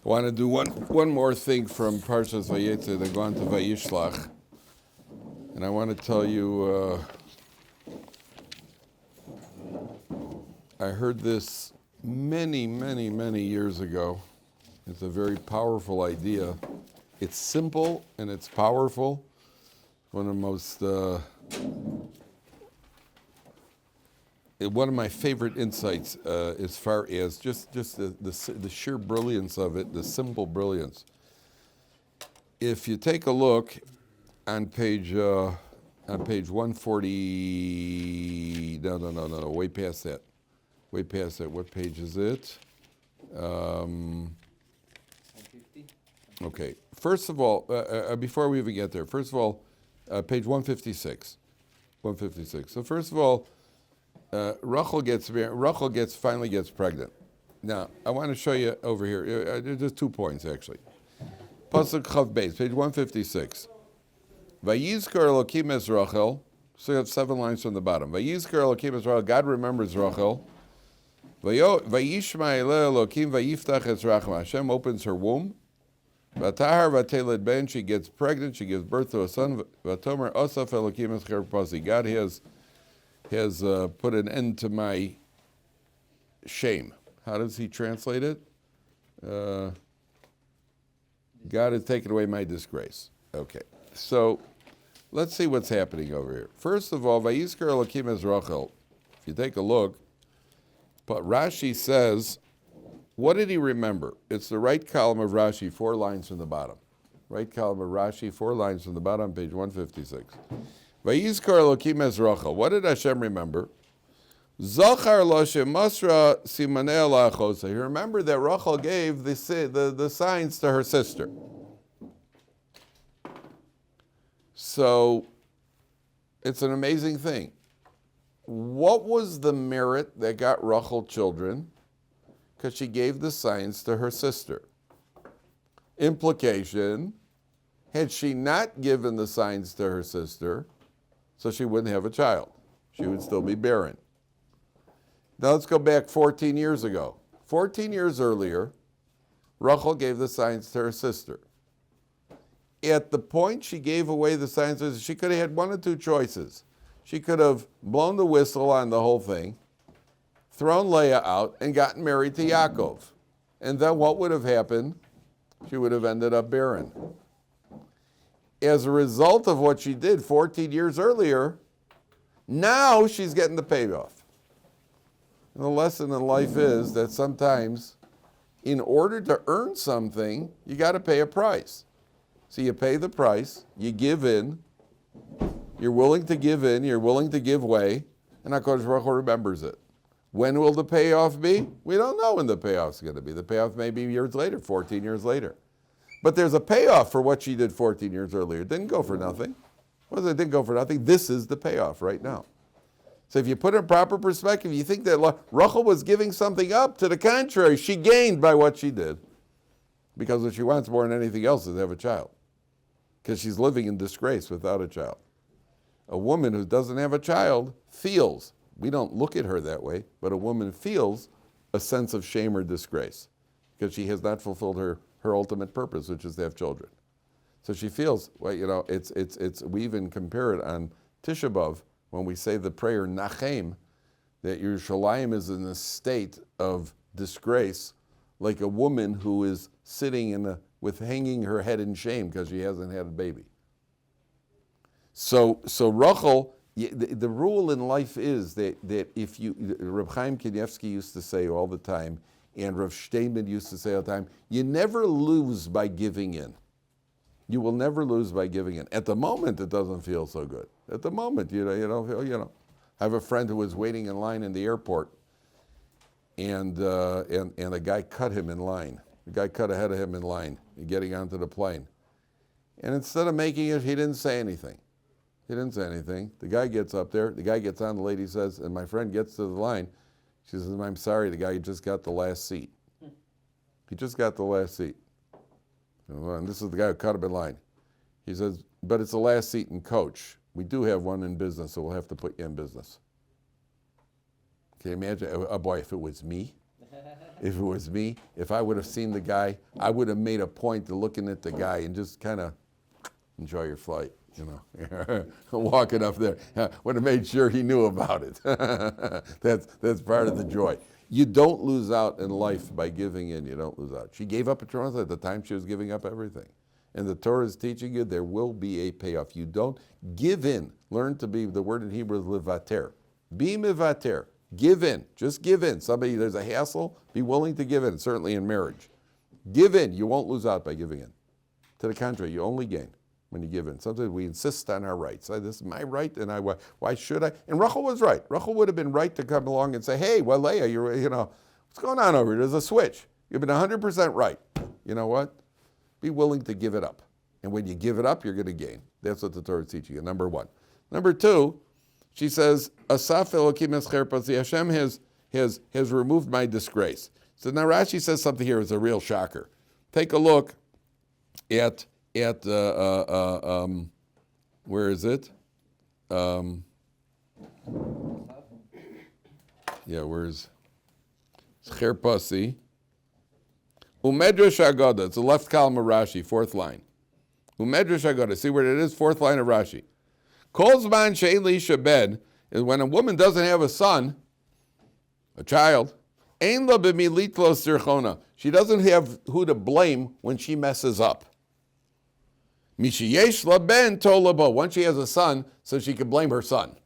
I want to do one more thing from Parsha Vayetze, then go on to Vayishlach. And I want to tell you, I heard this many years ago. It's a very powerful idea. It's simple and it's powerful. One of the most, one of my favorite insights as far as just the sheer brilliance of it, the simple brilliance. If you take a look on page 140, no, way past that. What page is it? 150. Okay. First of all, before we even get there, page 156. 156. So first of all, Rachel finally gets pregnant. Now, I want to show you over here. There's 2 points actually. Pasuk Chav Beis, page 156. Vayizkar Elokim es Rachel. So you have 7 lines from the bottom. Vayizkar Elokim es Rachel. God remembers Rachel. Vayishma Eleh Elokim vayiftach es Rachel. Hashem opens her womb. Vatahar vateled ben. She gets pregnant. She gives birth to a son. Vatomer Osaf Elokim es Cherpasi. God has put an end to my shame. How does he translate it? God has taken away my disgrace. Okay, so let's see what's happening over here. First of all, Vayizkar Elokim es Rachel. If you take a look, but Rashi says, what did he remember? It's the right column of Rashi, 4 lines from the bottom. Right column of Rashi, 4 lines from the bottom, page 156. Vayizkar Elokim es Rachel. What did Hashem remember? Zachar lo shemasra simanei ala achosah. He remembered that Rachel gave the signs to her sister. So it's an amazing thing. What was the merit that got Rachel children? Because she gave the signs to her sister. Implication, had she not given the signs to her sister, so she wouldn't have a child. She would still be barren. Now let's go back 14 years ago. 14 years earlier, Rachel gave the signs to her sister. At the point she gave away the signs, she could have had 1 of 2 choices. She could have blown the whistle on the whole thing, thrown Leah out, and gotten married to Yaakov. And then what would have happened? She would have ended up barren. As a result of what she did 14 years earlier, now she's getting the payoff. And the lesson in life is that sometimes, in order to earn something, you got to pay a price. So you pay the price, you give in, you're willing to give in, you're willing to give way, and HaKadosh Baruch Hu remembers it. When will the payoff be? We don't know when the payoff's going to be. The payoff may be years later, 14 years later. But there's a payoff for what she did 14 years earlier. It didn't go for nothing. Well, it didn't go for nothing. This is the payoff right now. So if you put it in proper perspective, you think that Rachel was giving something up. To the contrary, she gained by what she did. Because what she wants more than anything else is to have a child. Because she's living in disgrace without a child. A woman who doesn't have a child feels, we don't look at her that way, but a woman feels a sense of shame or disgrace because she has not fulfilled her ultimate purpose, which is to have children. So she feels, well, we even compare it on Tisha B'Av when we say the prayer Nachem, that Yerushalayim is in a state of disgrace, like a woman who is sitting with hanging her head in shame because she hasn't had a baby. So Rachel, the rule in life is that if you, Reb Chaim Kanievsky used to say all the time, and Rav Steinman used to say all the time, you never lose by giving in. You will never lose by giving in. At the moment, it doesn't feel so good. At the moment, you don't feel. I have a friend who was waiting in line in the airport, and a guy cut him in line. The guy cut ahead of him in line, getting onto the plane. And instead of making it, he didn't say anything. The guy gets up there, the guy gets on, the lady says, and my friend gets to the line. She says, I'm sorry, the guy just got the last seat. He just got the last seat. And this is the guy who cut him in line. He says, but it's the last seat in coach. We do have one in business, so we'll have to put you in business. Can you imagine? Oh boy, if it was me. If it was me, if I would have seen the guy, I would have made a point of looking at the guy and just kind of enjoy your flight, walking up there. Would have made sure he knew about it. That's part of the joy. You don't lose out in life by giving in. You don't lose out. She gave up a Torah at the time she was giving up everything. And the Torah is teaching you there will be a payoff. You don't give in. Learn to be, the word in Hebrew is levater. Be mevater. Give in. Just give in. Somebody, there's a hassle, be willing to give in, certainly in marriage. Give in. You won't lose out by giving in. To the contrary, you only gain when you give in. Sometimes we insist on our rights. This is my right, and why should I? And Rachel was right. Rachel would have been right to come along and say, hey, well, Leah, what's going on over here? There's a switch. You've been 100% right. You know what? Be willing to give it up. And when you give it up, you're going to gain. That's what the Torah is teaching you, number one. Number two, she says, Asaf Elokim es cherpasi, Hashem has removed my disgrace. So now Rashi says something here is a real shocker. Take a look at where is it? Where's cherpasi? Umedrash Agoda, it's the left column of Rashi, fourth line. Umedrash Agoda, see where it is? Fourth line of Rashi. Kol zman she'ein leisha ben is when a woman doesn't have a son, a child. Ein la b'militlo sirchona. She doesn't have who to blame when she messes up. Mishiyesh la ben tolabo. Once she has a son, so she can blame her son.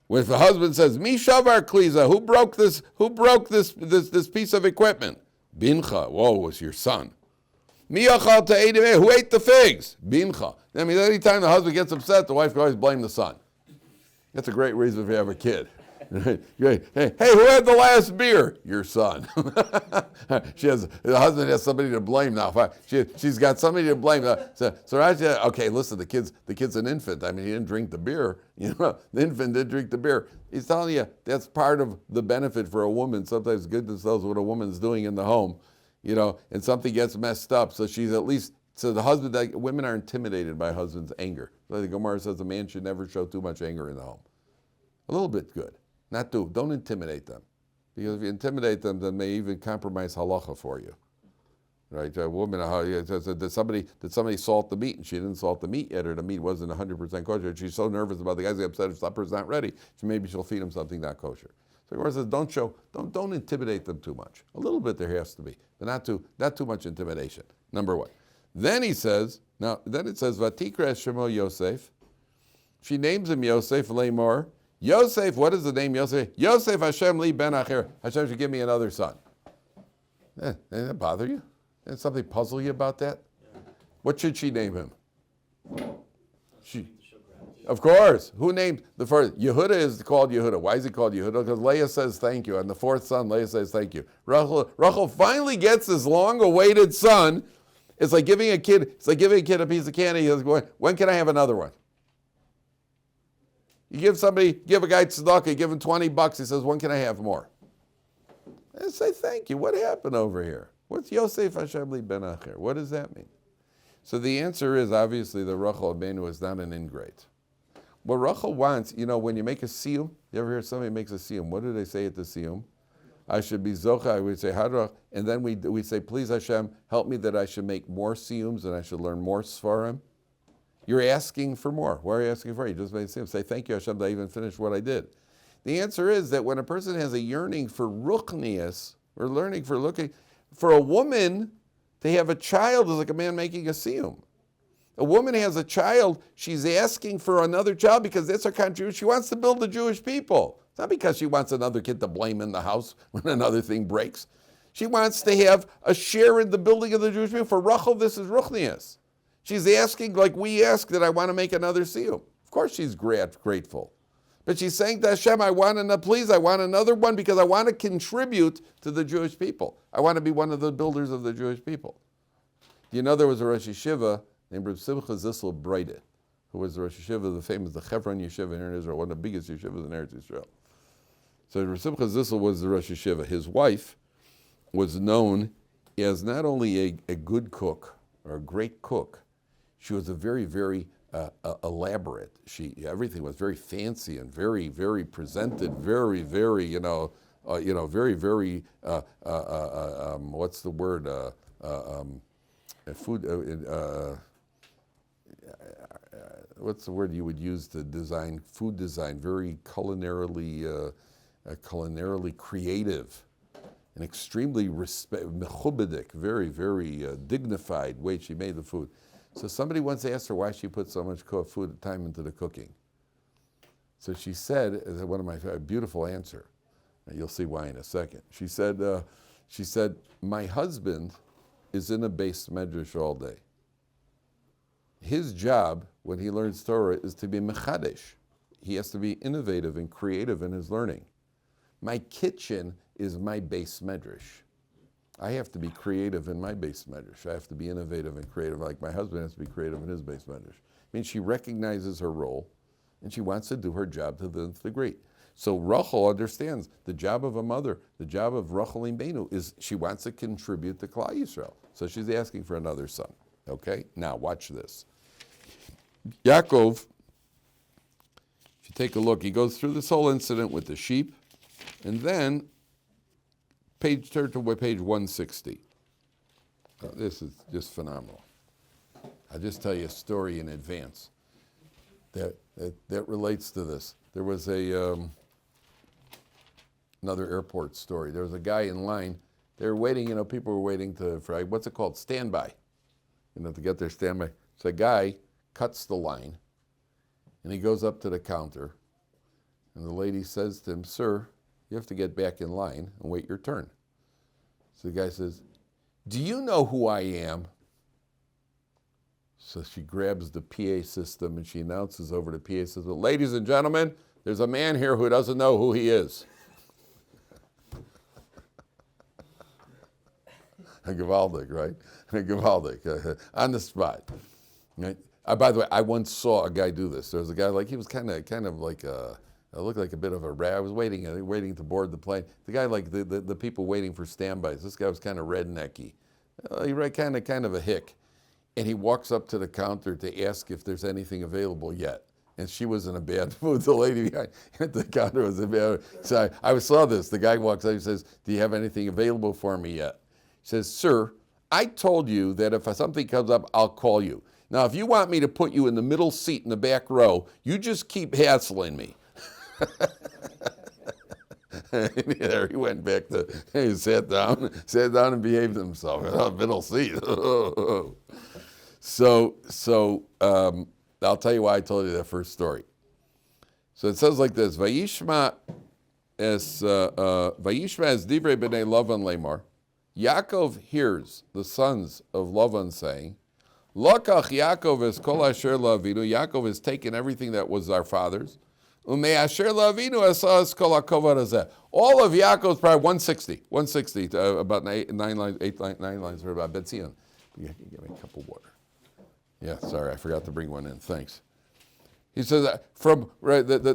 When the husband says, "Mi shavar kliza," who broke this piece of equipment? Bincha. Whoa, it was your son. Mi achal ta'edimeh. Who ate the figs? Bincha. That means any time the husband gets upset, the wife can always blame the son. That's a great reason if you have a kid. Hey, who had the last beer? Your son. The husband has somebody to blame now. She's got somebody to blame. So Rashi, okay, listen, the kid's an infant. I mean, he didn't drink the beer. The infant didn't drink the beer. He's telling you that's part of the benefit for a woman. Sometimes goodness knows what a woman's doing in the home, and something gets messed up. So she's at least, so the husband, women are intimidated by husband's anger. So the Gemara says a man should never show too much anger in the home. A little bit good. Don't intimidate them. Because if you intimidate them, then they even compromise halacha for you. Right? A woman, did somebody salt the meat? And she didn't salt the meat yet, or the meat wasn't 100% kosher. She's so nervous about the guy's upset if supper's not ready, maybe she'll feed him something not kosher. So Gemara says, don't intimidate them too much. A little bit there has to be, but not too much intimidation. Number one. Then it says, Vatikra Shemo Yosef. She names him Yosef Lamor. Yosef, what is the name Yosef? Yosef Hashem li ben acher. Hashem should give me another son. Did that bother you? Did something puzzle you about that? What should she name him? Of course. Who named the first? Yehuda is called Yehuda. Why is he called Yehuda? Because Leah says thank you. And the fourth son, Leah says thank you. Rachel finally gets this long-awaited son. It's like giving a kid a piece of candy. He goes, when can I have another one? You give a guy tzedakah, give him $20, he says, when can I have more? And say, thank you. What happened over here? What's Yosef Hashem li ben acher? What does that mean? So the answer is, obviously, that Rachel Abenu is not an ingrate. What Rachel wants, when you make a siyum, you ever hear somebody makes a siyum? What do they say at the siyum? I should be zocha, I would say, and then we say, please Hashem, help me that I should make more siyums and I should learn more svarim. You're asking for more. Why are you asking for? You just made him say, thank you, Hashem, that I even finished what I did. The answer is that when a person has a yearning for ruchnius, or looking for a woman to have a child is like a man making a siyum. A woman has a child, she's asking for another child because that's her contribution. She wants to build the Jewish people. It's not because she wants another kid to blame in the house when another thing breaks. She wants to have a share in the building of the Jewish people. For Rachel, this is ruchnius. She's asking like we ask that I want to make another siyum. Of course she's grateful. But she's saying to Hashem, I want another one because I want to contribute to the Jewish people. I want to be one of the builders of the Jewish people. There was a Rosh Yeshiva named Reb Simcha Zissel Breide, who was the Rosh Yeshiva, the famous, the Hebron Yeshiva here in Israel, one of the biggest yeshivas in Eretz Israel. So Reb Simcha Zissel was the Rosh Yeshiva. His wife was known as not only a good cook or a great cook, she was a very, very elaborate. Everything was very fancy and very, very presented, very, very, very, very, what's the word? What's the word you would use to design food design? Very culinarily creative, and extremely mechubedik, very, very dignified way she made the food. So somebody once asked her why she put so much time into the cooking. So she said, one of my beautiful answer, and you'll see why in a second. She said, my husband is in a beis medrash all day. His job when he learns Torah is to be mechadesh. He has to be innovative and creative in his learning. My kitchen is my beis medrash. I have to be creative in my beis medrash. I have to be innovative and creative, like my husband has to be creative in his beis medrash. I mean, she recognizes her role, and she wants to do her job to the nth degree. So Rachel understands the job of a mother, the job of Rachel Imenu is she wants to contribute to Klal Yisrael. So she's asking for another son. Okay? Now watch this. Yaakov, if you take a look, he goes through this whole incident with the sheep, and then turn to page 160. This is just phenomenal. I'll just tell you a story in advance that relates to this. There was another airport story. There was a guy in line. They were waiting, people were waiting for what's it called? Standby. To get their standby. So a guy cuts the line, and he goes up to the counter, and the lady says to him, sir, you have to get back in line and wait your turn. So the guy says, do you know who I am? So she grabs the PA system and she announces over the PA system, ladies and gentlemen, there's a man here who doesn't know who he is. Gewaldig, right? Gewaldig, on the spot. Right? By the way, I once saw a guy do this. There was a guy he was kind of like looked like a bit of a rat. I was waiting to board the plane. The guy the people waiting for standbys. This guy was kind of rednecky. He kind of a hick. And he walks up to the counter to ask if there's anything available yet. And she was in a bad mood. The lady behind at the counter was in a bad mood. So I saw this. The guy walks up and says, do you have anything available for me yet? He says, sir, I told you that if something comes up, I'll call you. Now, if you want me to put you in the middle seat in the back row, you just keep hassling me. There he went back he sat down and behaved himself. Middle seat. So I'll tell you why I told you that first story. So it says like this: Vayishma es divrei b'nei Lavan lemar. Yaakov hears the sons of Lavan saying, Lokach Yaakov es kol asher la'avinu. Yaakov has taken everything that was our father's. Umei asher la'avinu Esau es kol hakovad hazeh. All of Yaakov's probably 160, about 9 lines for about Betzion. Give me a cup of water. Yeah, sorry, I forgot to bring one in. Thanks. He says that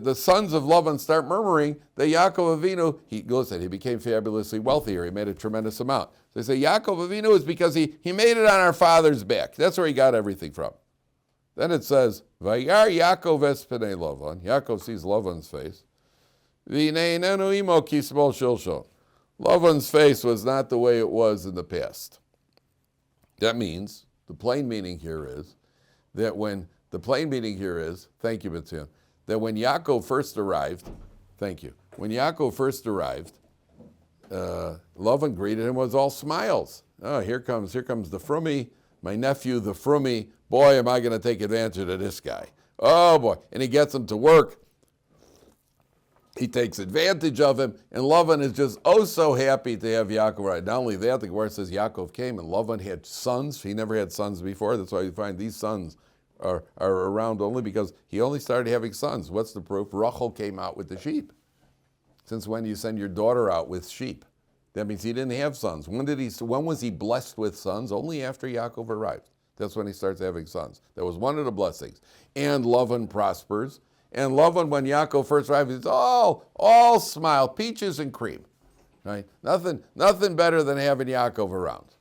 the sons of Lavan start murmuring that Yaakov Avinu, he became fabulously wealthier. He made a tremendous amount. So they say Yaakov Avinu is because he made it on our father's back. That's where he got everything from. Then it says, Vayar Yaakov es pnei Lavan. Yaakov sees Lavan's face. V'neinenu imo kismol shilshon. Lavan's face was not the way it was in the past. That means, the plain meaning here is, thank you, B'tzion, that when Yaakov first arrived, Lavan greeted him with all smiles. Oh, here comes the frummy, my nephew, the frummy. Boy, am I going to take advantage of this guy. Oh, boy. And he gets him to work. He takes advantage of him, and Lavan is just so happy to have Yaakov right. Not only that, the Gemara says Yaakov came, and Lavan had sons. He never had sons before. That's why you find these sons are around only because he only started having sons. What's the proof? Rachel came out with the sheep. Since when do you send your daughter out with sheep? That means he didn't have sons. When was he blessed with sons? Only after Yaakov arrived. That's when he starts having sons. That was one of the blessings. And Lavan prospers. And Lavan, when Yaakov first arrived, he's all smile, peaches and cream. Right? Nothing better than having Yaakov around.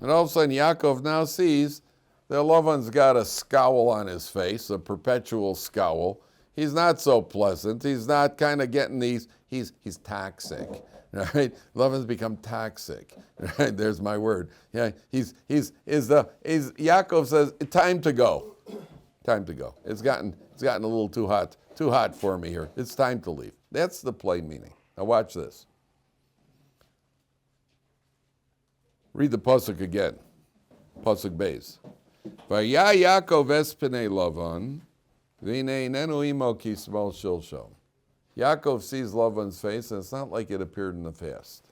And all of a sudden, Yaakov now sees that Lavan's got a scowl on his face, a perpetual scowl. He's not so pleasant. He's not kind of getting these. He's toxic, right? Lavan's become toxic. Right? There's my word. Yeah, Yaakov says, time to go. Time to go. It's gotten a little too hot for me here. It's time to leave. That's the plain meaning. Now watch this. Read the pasuk again. Pasuk Beis. Vaya Yaakov es pnei Lavan, v'nei nenu imo kismal shilshom. Yaakov sees Lavan's face, and it's not like it appeared in the past.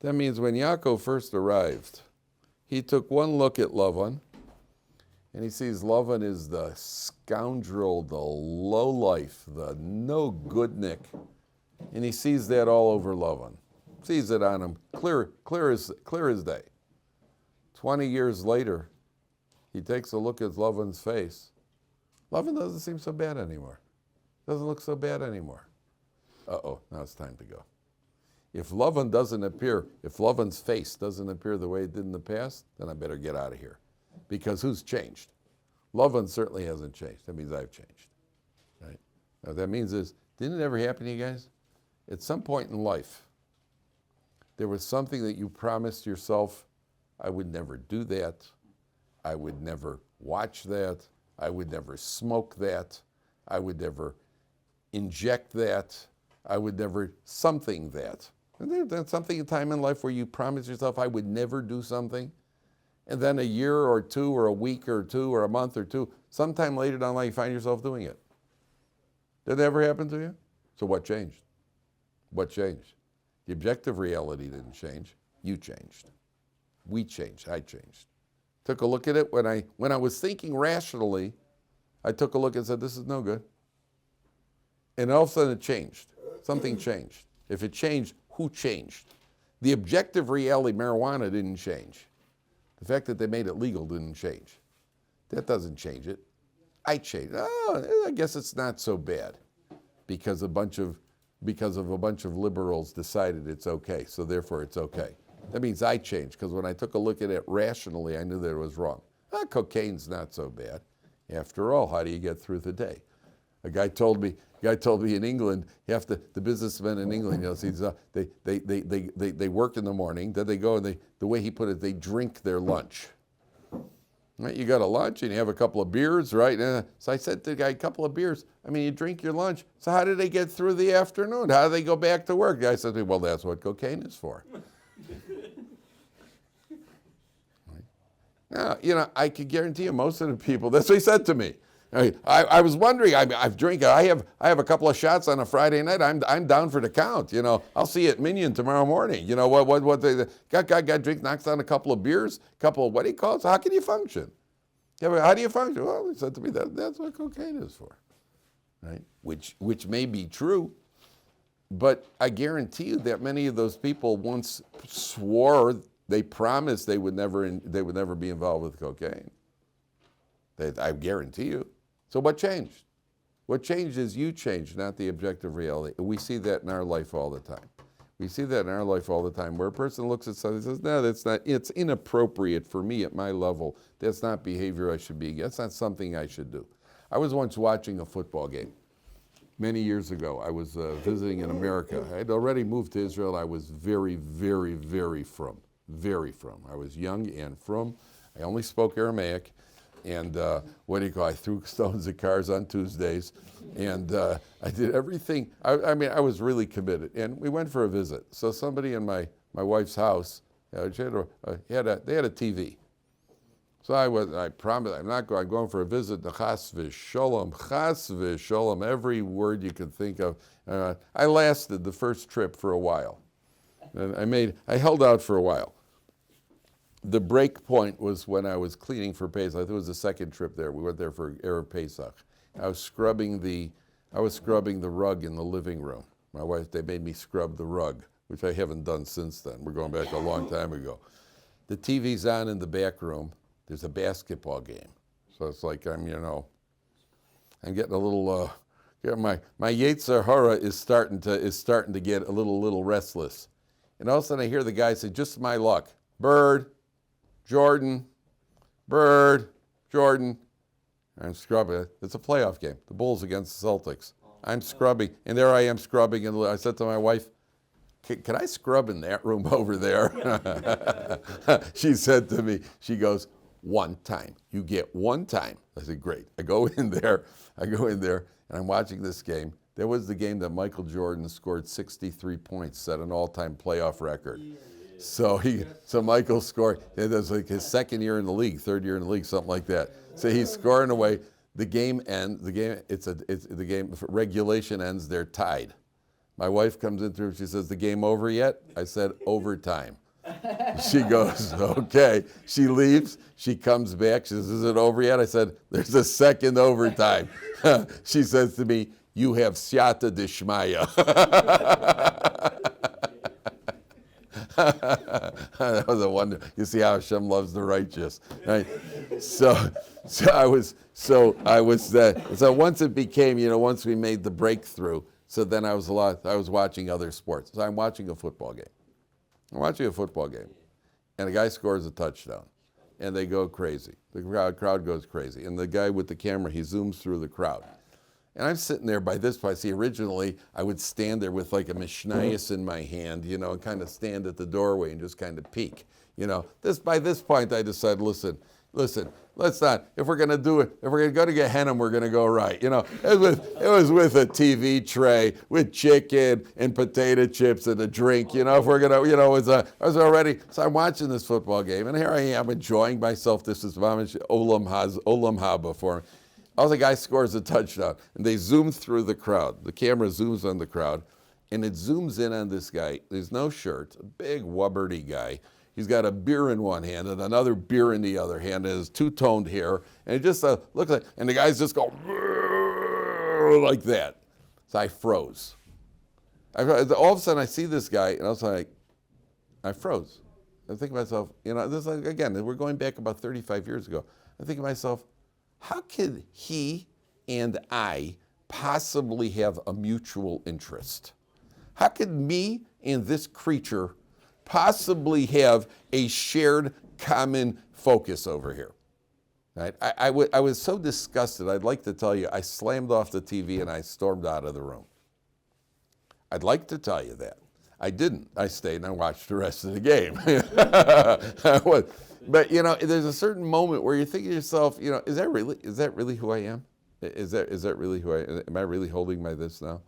That means when Yaakov first arrived, he took one look at Lavan, and he sees Lavan is the scoundrel, the lowlife, the no goodnik, and he sees that all over Lavan. Sees it on him, clear as day. 20 years later, he takes a look at Lavan's face. Lavan doesn't seem so bad anymore. Doesn't look so bad anymore. Uh-oh, now it's time to go. If Lavan's face doesn't appear the way it did in the past, then I better get out of here. Because who's changed? Lavan certainly hasn't changed. That means I've changed. Right? Now what that means is, didn't it ever happen to you guys? At some point in life, there was something that you promised yourself, I would never do that. I would never watch that. I would never smoke that. I would never inject that. I would never something that. And there's something in time in life where you promise yourself, I would never do something. And then a year or two or a week or two or a month or two, sometime later down the line, you find yourself doing it. Did that ever happen to you? So what changed? What changed? The objective reality didn't change. You changed. We changed. I changed. Took a look at it when I was thinking rationally. I took a look and said, "This is no good." And all of a sudden, it changed. Something changed. If it changed, who changed? The objective reality, marijuana, didn't change. The fact that they made it legal didn't change. That doesn't change it. I changed. Oh, I guess it's not so bad, because of a bunch of liberals decided it's okay, so therefore it's okay. That means I changed, because when I took a look at it rationally, I knew that it was wrong. Cocaine's not so bad. After all, how do you get through the day? A guy told me in England, the businessmen in England, they work in the morning, then they go and the way he put it, they drink their lunch. Right? You got a lunch and you have a couple of beers, right? So I said to the guy, a couple of beers. I mean, you drink your lunch. So how do they get through the afternoon? How do they go back to work? The guy said to me, well, that's what cocaine is for. Now, I could guarantee you most of the people, that's what he said to me. I was wondering, I've drank, I have a couple of shots on a Friday night. I'm down for the count. I'll see you at Minion tomorrow morning. What the guy drink, knocks down a couple of beers, what do you call it? So how can you function? How do you function? Well, he said to me, that's what cocaine is for, right? Which may be true, but I guarantee you that many of those people once swore, they promised they would never be involved with cocaine. I guarantee you. So what changed? What changed is you changed, not the objective reality. We see that in our life all the time. We see that in our life all the time, where a person looks at something and says, no, that's not, it's inappropriate for me at my level. That's not behavior I should be. That's not something I should do. I was once watching a football game. Many years ago, I was visiting in America. I had already moved to Israel. I was very, very, very from. Very from. I was young and from. I only spoke Aramaic. And I threw stones at cars on Tuesdays, and I did everything. I was really committed. And we went for a visit. So somebody in my wife's house, they had a TV. So I promised, I'm going for a visit to chas v'sholom, every word you could think of. I lasted the first trip for a while. And I held out for a while. The break point was when I was cleaning for Pesach. It was the second trip there. We went there for Erev Pesach. I was scrubbing the rug in the living room. My wife, they made me scrub the rug, which I haven't done since then. We're going back a long time ago. The TV's on in the back room. There's a basketball game. So it's like I'm getting a little, my Yetzer Hara is starting to get a little restless. And all of a sudden I hear the guy say, just my luck. Bird, Jordan. And I'm scrubbing. It's a playoff game. The Bulls against the Celtics. I'm scrubbing, and there I am scrubbing, and I said to my wife, can I scrub in that room over there? She said to me, she goes, one time. You get one time. I said, great. I go in there, and I'm watching this game. There was the game that Michael Jordan scored 63 points, set an all-time playoff record. So Michael scored. It was like his second year in the league, third year in the league, something like that. So he's scoring away. The game ends. The game regulation ends. They're tied. My wife comes in through. She says, "The game over yet?" I said, "Overtime." She goes, "Okay." She leaves. She comes back. She says, "Is it over yet?" I said, "There's a second overtime." She says to me, "You have siyata dishmaya." That was a wonder. You see how Hashem loves the righteous, right? So once it became, once we made the breakthrough. So then I was watching other sports. So I'm watching a football game. And a guy scores a touchdown, and they go crazy. The crowd goes crazy, and the guy with the camera, he zooms through the crowd. And I'm sitting there by this point. See, originally I would stand there with like a mishnayos in my hand, and kind of stand at the doorway and just kind of peek. By this point I decided, listen, let's not. If we're gonna do it, if we're gonna go to Gehenna, we're gonna go right. It was with a TV tray with chicken and potato chips and a drink. If we're gonna, I was already. So I'm watching this football game, and here I am enjoying myself. This is mamish olam haba for me. All the guy scores a touchdown, and they zoom through the crowd. The camera zooms on the crowd, and it zooms in on this guy. There's no shirt, a big wubberty guy. He's got a beer in one hand and another beer in the other hand, and his two-toned hair, and it just looks like, and the guys just go like that. So I froze. All of a sudden I see this guy, and I was like, I froze. I think to myself, this is again, we're going back about 35 years ago. I think to myself, how could he and I possibly have a mutual interest? How could me and this creature possibly have a shared common focus over here? Right? I was so disgusted, I'd like to tell you, I slammed off the TV and I stormed out of the room. I'd like to tell you that. I didn't. I stayed and I watched the rest of the game. But there's a certain moment where you're thinking to yourself, is that really who I am? Is that really who I am? Am I really holding my this now?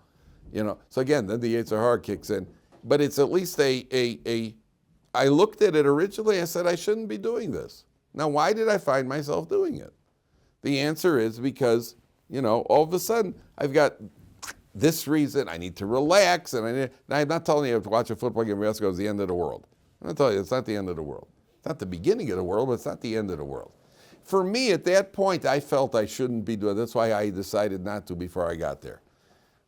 So again, then the Yetzer Hara kicks in. But it's at least I looked at it originally, I said I shouldn't be doing this. Now, why did I find myself doing it? The answer is because, all of a sudden I've got this reason, I need to relax, and I'm not telling you to watch a football game where it's the end of the world. I'm not telling you, it's not the end of the world. It's not the beginning of the world, but it's not the end of the world. For me, at that point, I felt I shouldn't be doing it. That's why I decided not to before I got there.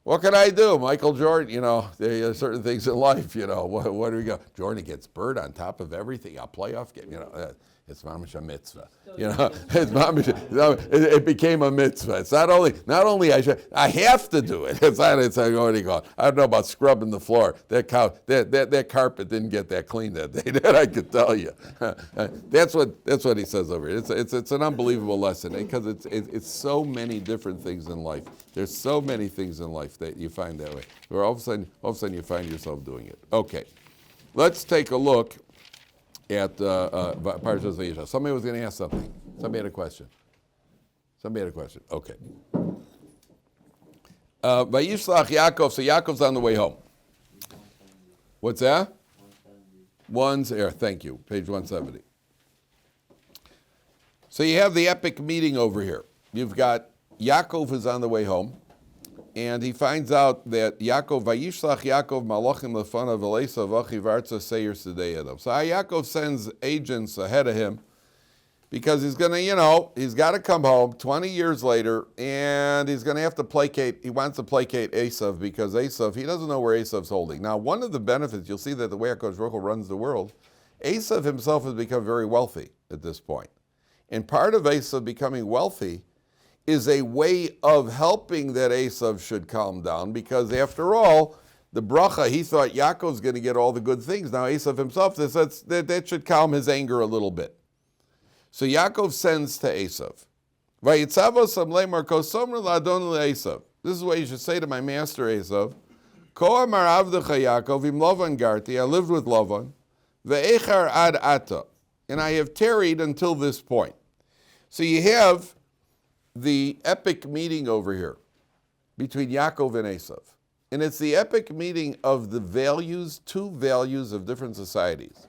What can I do? Michael Jordan, there are certain things in life, what do we go? Jordan gets bird on top of everything, a playoff game, it's mamish a mitzvah. It's mamish, it became a mitzvah. It's not only I have to do it. It's what do you call it? I don't know about scrubbing the floor. That carpet didn't get that clean that day. That I could tell you. That's what he says over here. It's an unbelievable lesson because it's so many different things in life. There's so many things in life that you find that way. Where all of a sudden you find yourself doing it. Okay, let's take a look at Parsha Vayishlach. Somebody was going to ask something. Somebody had a question. Okay. Vayishlach Yaakov. So Yaakov's on the way home. What's that? 170. Thank you. Page 170. So you have the epic meeting over here. You've got Yaakov is on the way home, and he finds out that Vayishlach Yaakov malachim lefanav v'leisa v'achiv artza seir sedei adam. So Yaakov sends agents ahead of him because he's going to, he's got to come home 20 years later, and he's going to have to placate. He wants to placate Esau because Esau, he doesn't know where Esau's holding. Now, one of the benefits, you'll see that the way HaKadosh Baruch Hu runs the world, Esau himself has become very wealthy at this point. And part of Esau becoming wealthy is a way of helping that Esau should calm down, because after all, the bracha, he thought Yaakov's going to get all the good things. Now Esau himself says that should calm his anger a little bit. So Yaakov sends to Esau Vayitzavos amlemar kosomra ladon le'esav. This is what you should say to my master Esau. Ko amar avdecha Yaakov im Lavan garti. I lived with Lavan. Ve'echar ad ata. And I have tarried until this point. So you have the epic meeting over here between Yaakov and Esau. And it's the epic meeting of the values, two values of different societies.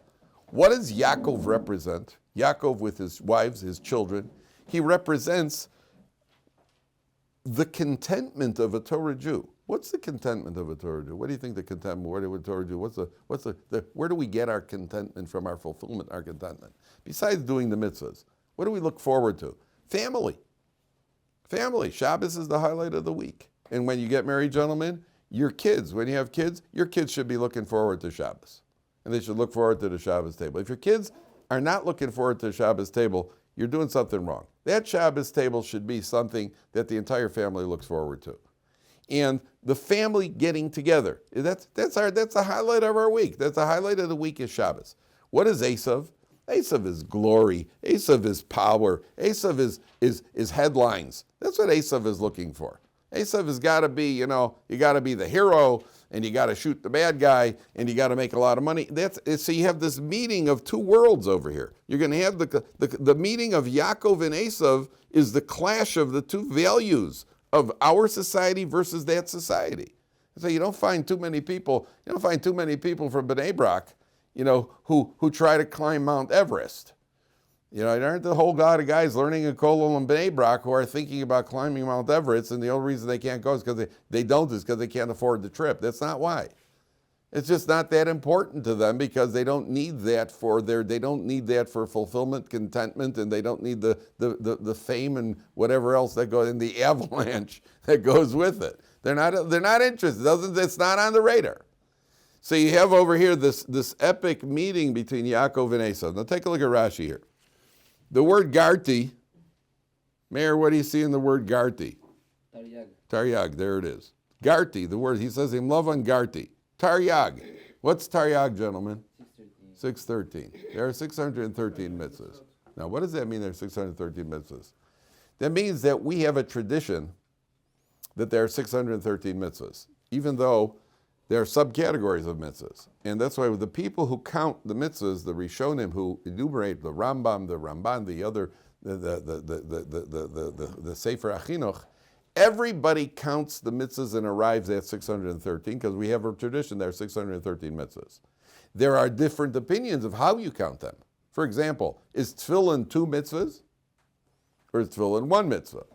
What does Yaakov represent? Yaakov with his wives, his children. He represents the contentment of a Torah Jew. What's the contentment of a Torah Jew? What do you think the contentment, what do a Torah Jew, where do we get our contentment from, our fulfillment, our contentment? Besides doing the mitzvahs, what do we look forward to? Family. Family. Shabbos is the highlight of the week. And when you get married, gentlemen, your kids, when you have kids, your kids should be looking forward to Shabbos. And they should look forward to the Shabbos table. If your kids are not looking forward to the Shabbos table, you're doing something wrong. That Shabbos table should be something that the entire family looks forward to. And the family getting together, that's the highlight of our week. That's the highlight of the week is Shabbos. What is Esau? Esau is glory. Esau is power. Esau is headlines. That's what Esau is looking for. Esau has got to be, you got to be the hero, and you got to shoot the bad guy, and you got to make a lot of money. So you have this meeting of two worlds over here. You're going to have the meeting of Yaakov and Esau is the clash of the two values of our society versus that society. So you don't find too many people from Bnei Brak, who try to climb Mount Everest. There aren't the whole lot of guys learning in Kolol and Bnei Brak who are thinking about climbing Mount Everest, and the only reason they can't go is because they can't afford the trip. That's not why. It's just not that important to them because they don't need that for fulfillment, contentment, and they don't need the fame and whatever else that goes in the avalanche that goes with it. They're not interested. It's not on the radar. So you have over here this epic meeting between Yaakov and Esau. Now take a look at Rashi here. The word garti, Mayor, what do you see in the word garti? Taryag. Taryag, there it is. Garti, the word, he says, im Lavan garti. Taryag. What's Taryag, gentlemen? 613. There are 613 mitzvahs. Now, what does that mean there are 613 mitzvahs? That means that we have a tradition that there are 613 mitzvahs, even though there are subcategories of mitzvahs. And that's why the people who count the mitzvahs, the Rishonim who enumerate the Rambam, the Ramban, the other, the Sefer Achinuch, everybody counts the mitzvahs and arrives at 613 because we have a tradition there are 613 mitzvahs. There are different opinions of how you count them. For example, is tefillin 2 mitzvahs or is tefillin 1 mitzvah?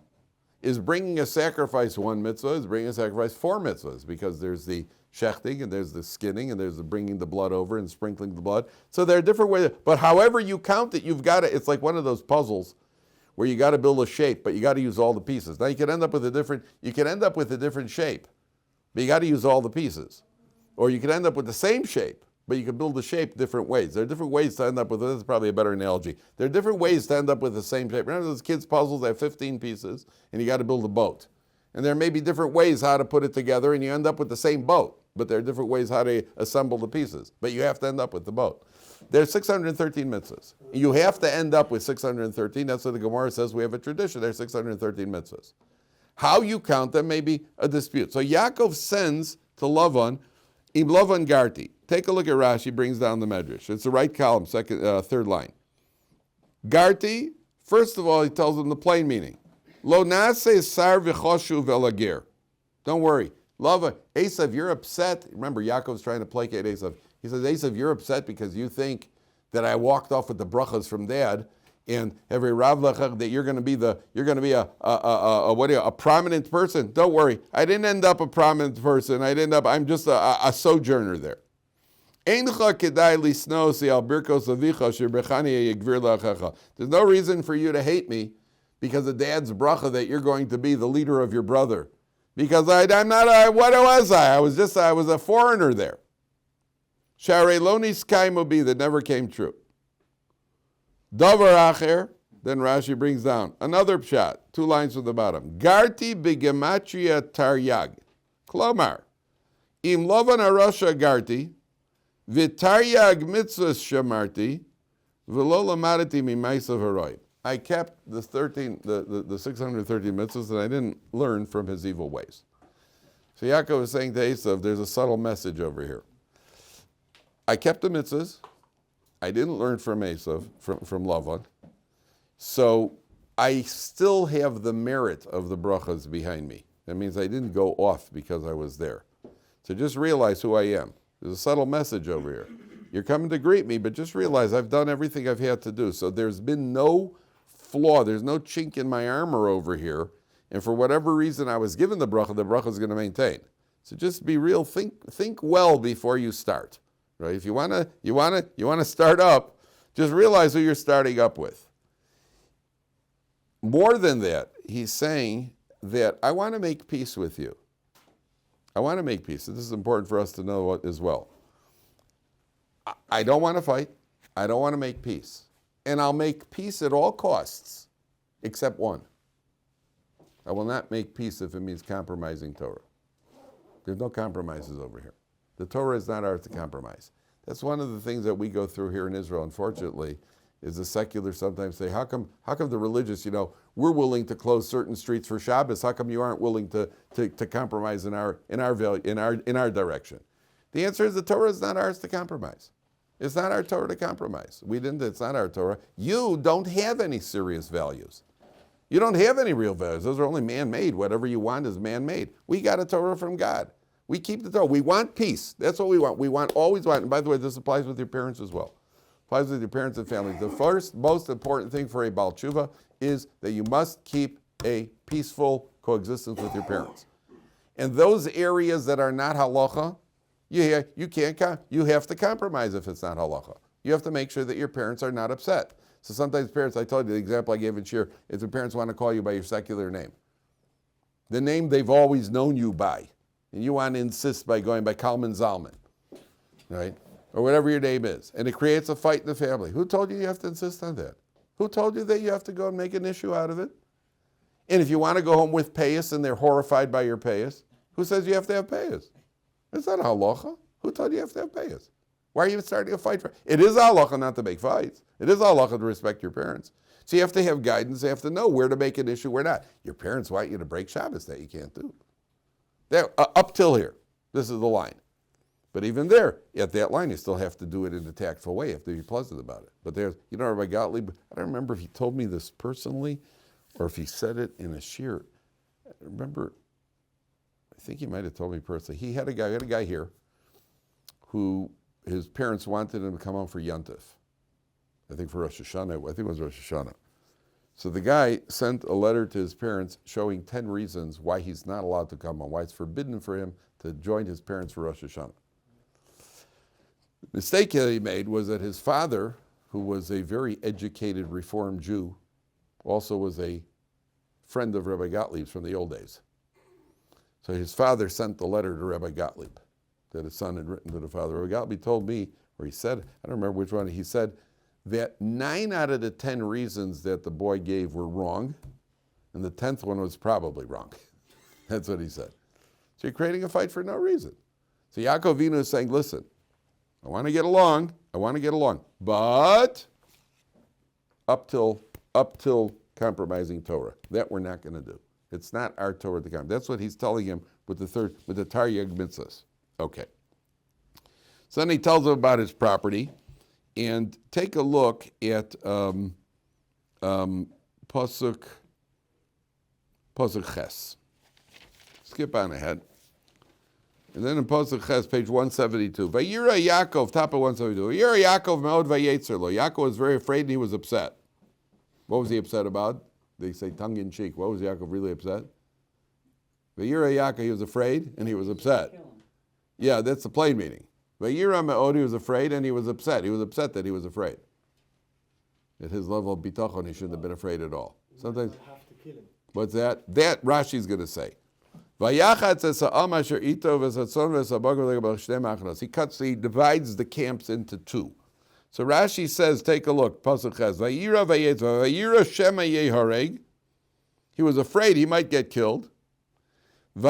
Is bringing a sacrifice 1 mitzvah? Is bringing a sacrifice 4 mitzvahs? Because there's the shechting and there's the skinning and there's the bringing the blood over and sprinkling the blood. So there are different ways. But however you count it, you've got to. It's like one of those puzzles where you got to build a shape, but you got to use all the pieces. Now you can end up with a different shape, but you got to use all the pieces. Or you can end up with the same shape, but you can build the shape different ways. There are different ways to end up with it. This is probably a better analogy. There are different ways to end up with the same shape. Remember those kids' puzzles, they have 15 pieces, and you got to build a boat. And there may be different ways how to put it together, and you end up with the same boat. But there are different ways how to assemble the pieces. But you have to end up with the boat. There's 613 mitzvahs. You have to end up with 613. That's what the Gemara says. We have a tradition. There's 613 mitzvahs. How you count them may be a dispute. So Yaakov sends to Lavan, im Lavan garti. Take a look at Rashi, brings down the Medrash. It's the right column, third line. Garti, first of all, he tells them the plain meaning. Lo nase sar v'choshu velagir. Don't worry. Lava, Esau, you're upset. Remember, Yaakov's trying to placate Esau. He says, Esau, you're upset because you think that I walked off with the brachas from Dad, and every Ravlach that you're going to be a prominent person. Don't worry, I didn't end up a prominent person. I'm just a sojourner there. There's no reason for you to hate me because of Dad's bracha that you're going to be the leader of your brother. Because I'm not what was I? I was a foreigner there. Sharei lo niskaimu bi, that never came true. Davar acher, then Rashi brings down another pshat, 2 lines from the bottom. Garti begematria taryag. Klomar, im lovan arosha garti, v'taryag mitzvahs shamarti, v'lo lamadati mimaysav haroy. I kept the 613 mitzvahs, and I didn't learn from his evil ways. So Yaakov is saying to Esau, there's a subtle message over here. I kept the mitzvahs. I didn't learn from Esau, from Lavan. So I still have the merit of the brachas behind me. That means I didn't go off because I was there. So just realize who I am. There's a subtle message over here. You're coming to greet me, but just realize I've done everything I've had to do. So there's been no flaw. There's no chink in my armor over here. And for whatever reason I was given the bracha is going to maintain. So just be real. Think well before you start. Right? If you wanna start up, just realize who you're starting up with. More than that, he's saying that I want to make peace with you. I want to make peace. This is important for us to know as well. I don't want to fight. I don't want to make peace. And I'll make peace at all costs, except one. I will not make peace if it means compromising Torah. There's no compromises over here. The Torah is not ours to compromise. That's one of the things that we go through here in Israel, unfortunately, is the secular sometimes say, how come the religious, we're willing to close certain streets for Shabbos, how come you aren't willing to compromise in our value, in our direction? The answer is the Torah is not ours to compromise. It's not our Torah to compromise. It's not our Torah. You don't have any serious values. You don't have any real values. Those are only man-made. Whatever you want is man-made. We got a Torah from God. We keep the Torah. We want peace. That's what we want. Always want. And by the way, this applies with your parents as well. Applies with your parents and families. The first, most important thing for a Baal Tshuva is that you must keep a peaceful coexistence with your parents. And those areas that are not halacha, you have to compromise if it's not halacha. You have to make sure that your parents are not upset. So sometimes parents, I told you the example I gave in Shir, is the parents want to call you by your secular name. The name they've always known you by. And you want to insist by going by Kalman Zalman, right? Or whatever your name is. And it creates a fight in the family. Who told you have to insist on that? Who told you that you have to go and make an issue out of it? And if you want to go home with payas and they're horrified by your payas, who says you have to have payas? It's not halacha. Who told you have to have payas? Why are you starting a fight for it? It is halacha not to make fights. It is halacha to respect your parents. So you have to have guidance. You have to know where to make an issue, where not. Your parents want you to break Shabbos. That you can't do. There, up till here, this is the line. But even there, at that line, you still have to do it in a tactful way. You have to be pleasant about it. But there's, Rabbi Gottlieb, I don't remember if he told me this personally or if he said it in a shir. I think he might have told me personally. He had a guy here who his parents wanted him to come home for Yontif. I think for Rosh Hashanah. I think it was Rosh Hashanah. So the guy sent a letter to his parents showing 10 reasons why he's not allowed to come home, why it's forbidden for him to join his parents for Rosh Hashanah. The mistake that he made was that his father, who was a very educated Reform Jew, also was a friend of Rabbi Gottlieb's from the old days. So his father sent the letter to Rabbi Gottlieb that his son had written to the father. Rabbi Gottlieb told me, or he said, I don't remember which one, he said that 9 out of the 10 reasons that the boy gave were wrong, and the 10th one was probably wrong. That's what he said. So you're creating a fight for no reason. So Yaakov Avinu is saying, listen, I want to get along, but up till compromising Torah. That we're not going to do. It's not our Torah to come. That's what he's telling him with the Taryag mitzvahs. Okay. So then he tells him about his property, and take a look at Pasuk Ches. Skip on ahead. And then in Pasuk Ches, page 172. Vayira Yaakov, top of 172. Vayira Yaakov me'od vayetzer lo. Yaakov was very afraid and he was upset. What was he upset about? They say tongue in cheek. What was Yaakov really upset? Vayira Yaakov, he was afraid and he was upset. Yeah, that's the plain meaning. Vayira me'od, he was afraid and he was upset. He was upset that he was afraid. At his level of bitachon, he shouldn't have been afraid at all. Sometimes. Have to kill him. What's that? That Rashi's going to say. He divides the camps into two. So Rashi says, take a look, Pasuk Ches. He was afraid he might get killed. He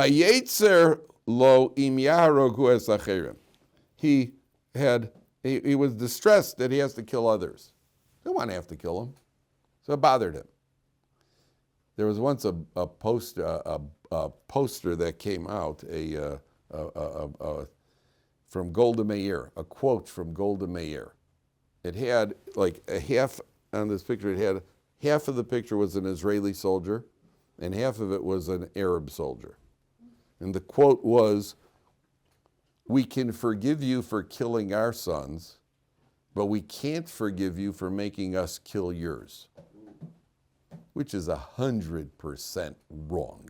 was distressed that he has to kill others. He didn't want to have to kill him. So it bothered him. There was once a poster that came out from Golda Meir, a quote from Golda Meir. It had like a half on this picture. It had half of the picture was an Israeli soldier, and half of it was an Arab soldier. And the quote was, "We can forgive you for killing our sons, but we can't forgive you for making us kill yours," which is 100% wrong.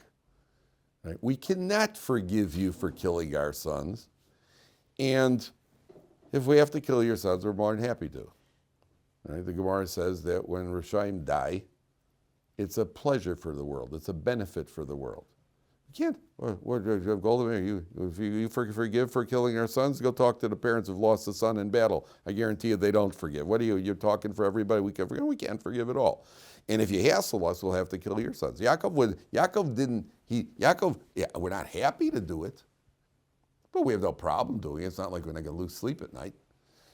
Right? We cannot forgive you for killing our sons, and if we have to kill your sons, we're more than happy to. Right? The Gemara says that when Rishaim die, it's a pleasure for the world. It's a benefit for the world. You can't. If you forgive for killing our sons, go talk to the parents who've lost a son in battle. I guarantee you they don't forgive. What are you? You're talking for everybody. We can forgive. We can't forgive at all. And if you hassle us, we'll have to kill your sons. Yaakov didn't. We're not happy to do it, but we have no problem doing it. It's not like we're not going to lose sleep at night.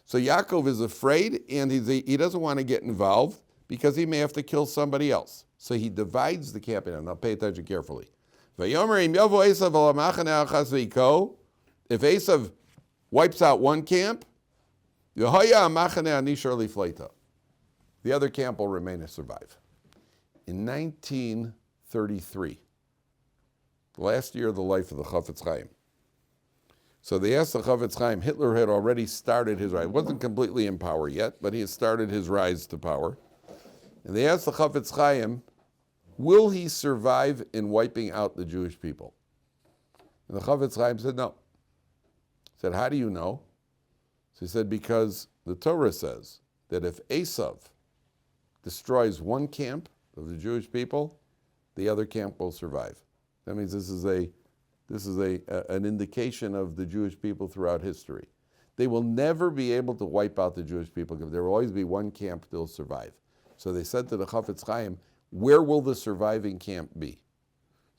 So Yaakov is afraid, and he doesn't want to get involved because he may have to kill somebody else. So he divides the camp. Now pay attention carefully. If Esau wipes out one camp, the other camp will remain and survive. In 1933, the last year of the life of the Chafetz Chaim, so they asked the Chafetz Chaim, Hitler had already started his rise. He wasn't completely in power yet, but he had started his rise to power. And they asked the Chafetz Chaim, will he survive in wiping out the Jewish people? And the Chafetz Chaim said no. He said, how do you know? So he said, because the Torah says that if Esau destroys one camp of the Jewish people, the other camp will survive. That means this is an indication of the Jewish people throughout history. They will never be able to wipe out the Jewish people because there will always be one camp that will survive. So they said to the Chafetz Chaim, where will the surviving camp be?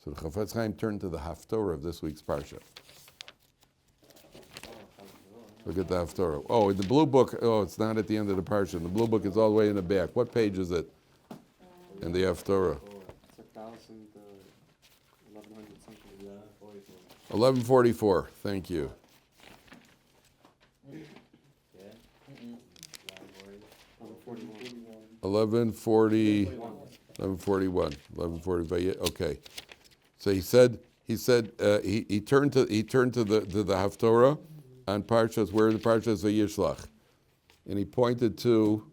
So the Chafetz Chaim turned to the Haftorah of this week's Parsha. Look at the Haftorah. Oh, in the blue book, it's not at the end of the Parsha. In the blue book, it's all the way in the back. What page is it in the Haftorah? It's 1100 something. 1144. Thank you. 1141. Okay. So he turned to the Haftorah on Parshas, where the Parshas Vayishlach, and he pointed to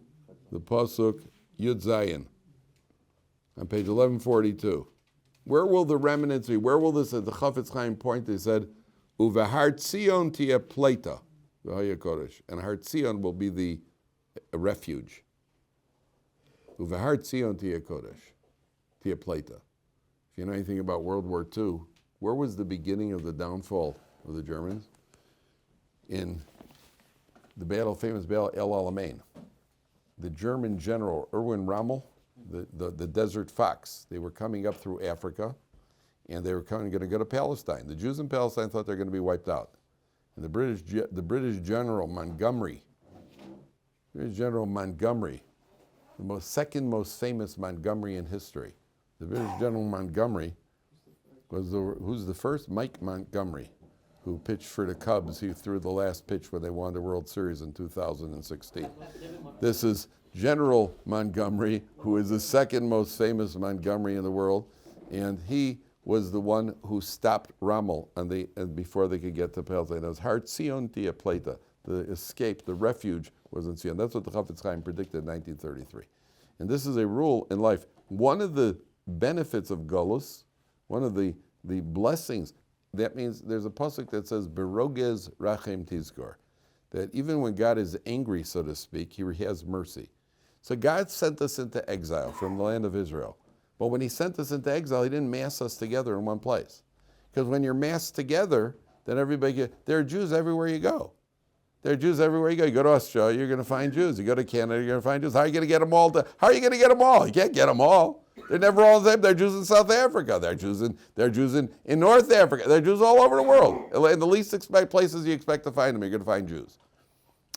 the pasuk Yud Zayin on page 1142. Where will the remnants be? Where will this? The Chafetz Chaim pointed. He said, "Uvehar Tzion tia pleita v'haya kodesh," and Har Tzion will be the refuge. Uvehar Tzion tia kodesh, tia pleita. If you know anything about World War II, where was the beginning of the downfall of the Germans? In the famous battle El Alamein. The German general Erwin Rommel, the Desert Fox, they were coming up through Africa, and they were going to go to Palestine. The Jews in Palestine thought they were going to be wiped out. And the British General Montgomery, the second most famous Montgomery in history. The British General Montgomery who's the first? Mike Montgomery, who pitched for the Cubs. He threw the last pitch when they won the World Series in 2016. This is General Montgomery, who is the second most famous Montgomery in the world, and he was the one who stopped Rommel before they could get to Palestine. It was Har Tzion tia pleita. The escape, the refuge was in Zion. That's what the Chafetz Chaim predicted in 1933. And this is a rule in life. One of the benefits of Golus, one of the blessings, that means there's a pasuk that says, Berogez Rachem Tizkor, that even when God is angry, so to speak, he has mercy. So God sent us into exile from the land of Israel. But when he sent us into exile, he didn't mass us together in one place. Because when you're massed together, then there are Jews everywhere you go. There are Jews everywhere you go. You go to Australia, you're going to find Jews. You go to Canada, you're going to find Jews. How are you going to get them all? How are you going to get them all? You can't get them all. They're never all the same. There are Jews in South Africa. There are Jews in North Africa. There are Jews all over the world. In the least places you expect to find them, you're going to find Jews.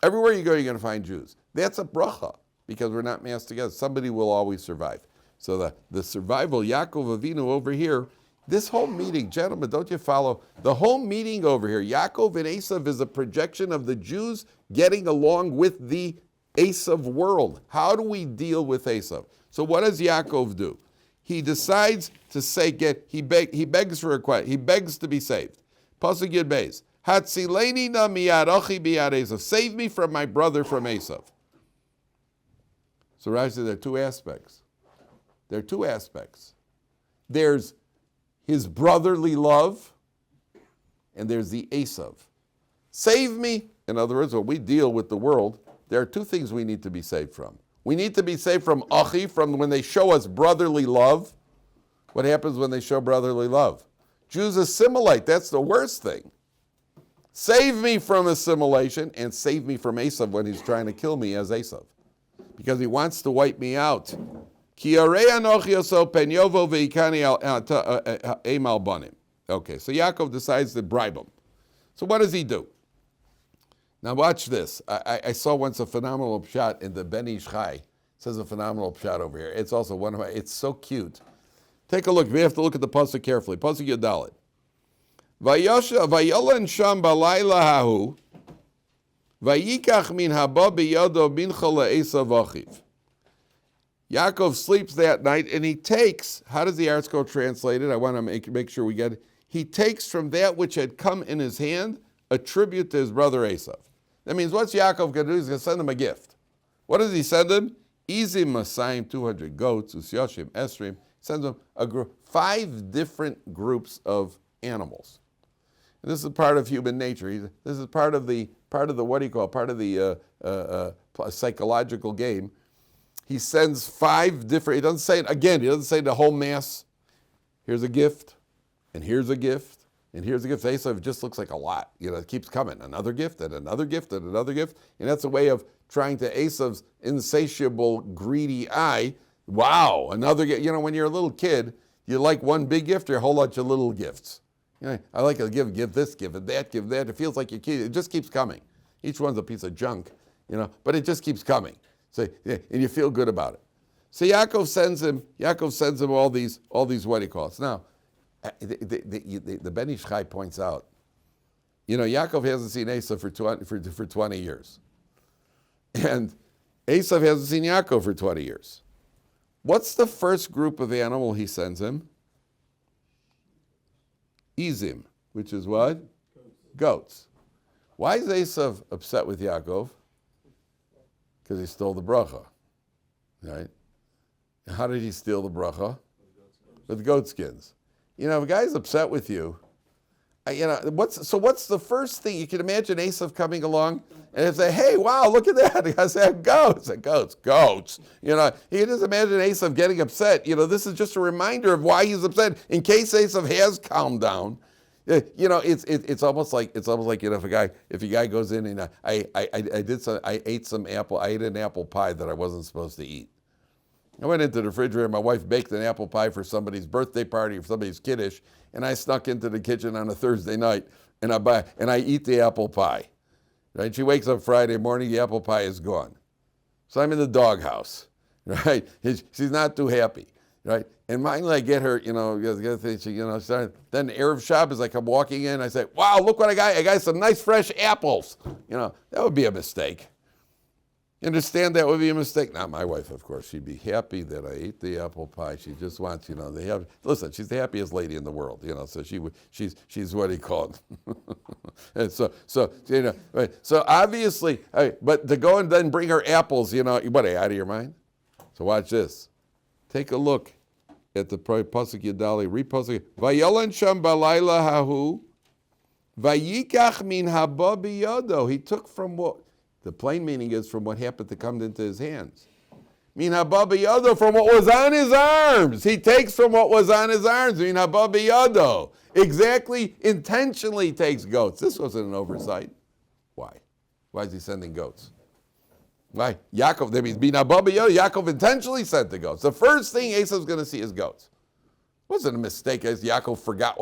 Everywhere you go, you're going to find Jews. That's a bracha. because we're not massed together. Somebody will always survive. So the survival, Yaakov Avinu over here, this whole meeting, gentlemen, don't you follow? The whole meeting over here, Yaakov and Esau is a projection of the Jews getting along with the Esau world. How do we deal with Esau? So what does Yaakov do? He decides to say, he begs for a question. He begs to be saved. Pasuk Yud Beis. Hatzileni na miyad achi biyad Esau. Save me from my brother from Esau. So Rashi said there are two aspects. There are two aspects. There's his brotherly love, and there's the Esau. Save me. In other words, when we deal with the world, there are two things we need to be saved from. We need to be saved from achi, from when they show us brotherly love. What happens when they show brotherly love? Jews assimilate. That's the worst thing. Save me from assimilation, and save me from Esau when he's trying to kill me as Esau, because he wants to wipe me out. Okay, so Yaakov decides to bribe him. So what does he do? Now watch this. I saw once a phenomenal pshat in the Ben Ish Chai. It says a phenomenal pshat over here. It's also one of my, it's so cute. Take a look. We have to look at the pasuk carefully. Pasuk Yadalit. Vayolan sham balayla hahu, vayikach min haba biyado bincha le'esav achiv. Yaakov sleeps that night and he takes, how does the article translate it? I want to make sure we get it. He takes from that which had come in his hand a tribute to his brother Esau. That means what's Yaakov going to do? He's going to send him a gift. What does he send him? Izim Masayim, 200 goats, Usyoshim, Esrim. Sends him 5 different groups of animals. And this is part of human nature. This is part of the what do you call it? Part of the psychological game. He sends 5 different, he doesn't say it again, he doesn't say the whole mass. Here's a gift, and here's a gift, and here's a gift. Esau just looks like a lot. It keeps coming. Another gift, and another gift, and another gift. And that's a way of trying to Esau's insatiable, greedy eye. Wow, another gift. When you're a little kid, you like one big gift or a whole bunch of little gifts. I like to give this, give it that, give that. It feels like your kid. It just keeps coming. Each one's a piece of junk, but it just keeps coming. So, and you feel good about it. So Yaakov sends him all these what he calls. Now, the Ben Ish Chai points out, Yaakov hasn't seen Esau for 20 years. And Esau hasn't seen Yaakov for 20 years. What's the first group of animal he sends him? Izim, which is what? Goats. Why is Esau upset with Yaakov? Because he stole the bracha, right? How did he steal the bracha? With goat skins. If a guy's upset with you, what's the first thing? You can imagine Esau coming along and say, hey, wow, look at that. I said, goats. He can just imagine Esau getting upset. This is just a reminder of why he's upset in case Esau has calmed down. It's almost like if a guy goes in and I ate an apple pie that I wasn't supposed to eat. I went into the refrigerator. My wife baked an apple pie for somebody's birthday party or somebody's kiddush, and I snuck into the kitchen on a Thursday night and I eat the apple pie. Right? She wakes up Friday morning, the apple pie is gone. So I'm in the doghouse. Right? She's not too happy. Right? And finally I get her, then Erev Shabbos, I come walking in, I say, wow, look what I got. I got some nice fresh apples. That would be a mistake. You understand that would be a mistake? Not my wife, of course. She'd be happy that I ate the apple pie. She just wants, listen, she's the happiest lady in the world, so she's what he called. And so obviously, but to go and then bring her apples, what, are you out of your mind? So watch this. Take a look at the pasuk Yadali. Read pasuk. Vayolan sham balayla hahu, vayikach min haba biyado. He took from what the plain meaning is from what happened to come into his hands. Min haba biyado, from what was on his arms. He takes from what was on his arms. Min haba biyado. Exactly, intentionally takes goats. This wasn't an oversight. Why? Why is he sending goats? Why? Yaakov, that means Yaakov intentionally sent the goats. The first thing Esau's going to see is goats. It wasn't a mistake as Yaakov forgot.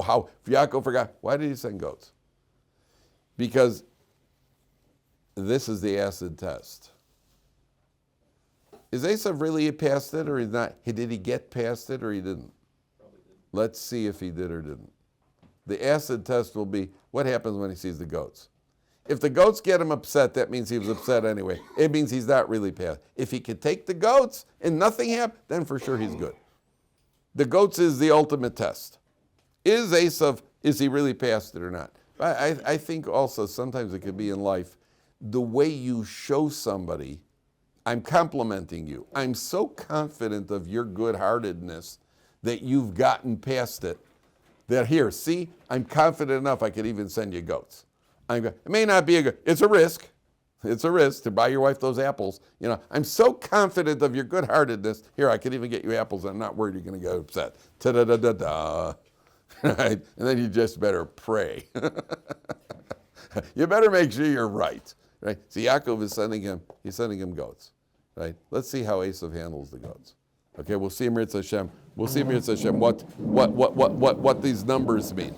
Why did he send goats? Because this is the acid test. Is Esau really past it or he's not? Did he get past it or he didn't? Let's see if he did or didn't. The acid test will be what happens when he sees the goats. If the goats get him upset, that means he was upset anyway. It means he's not really past. If he could take the goats and nothing happened, then for sure he's good. The goats is the ultimate test. Is Esau, is he really past it or not? I think also sometimes it could be in life, the way you show somebody, I'm complimenting you. I'm so confident of your good-heartedness that you've gotten past it, that here, see, I'm confident enough I could even send you goats. It may not be it's a risk. It's a risk to buy your wife those apples. You know, I'm so confident of your good-heartedness. Here, I could even get you apples. I'm not worried you're going to get upset. Ta-da-da-da-da. Right? And then you just better pray. You better make sure you're right. Right? So Yaakov is he's sending him goats. Right? Let's see how Esau handles the goats. Okay, we'll see Mirz Hashem. We'll see Mirz Hashem what these numbers mean.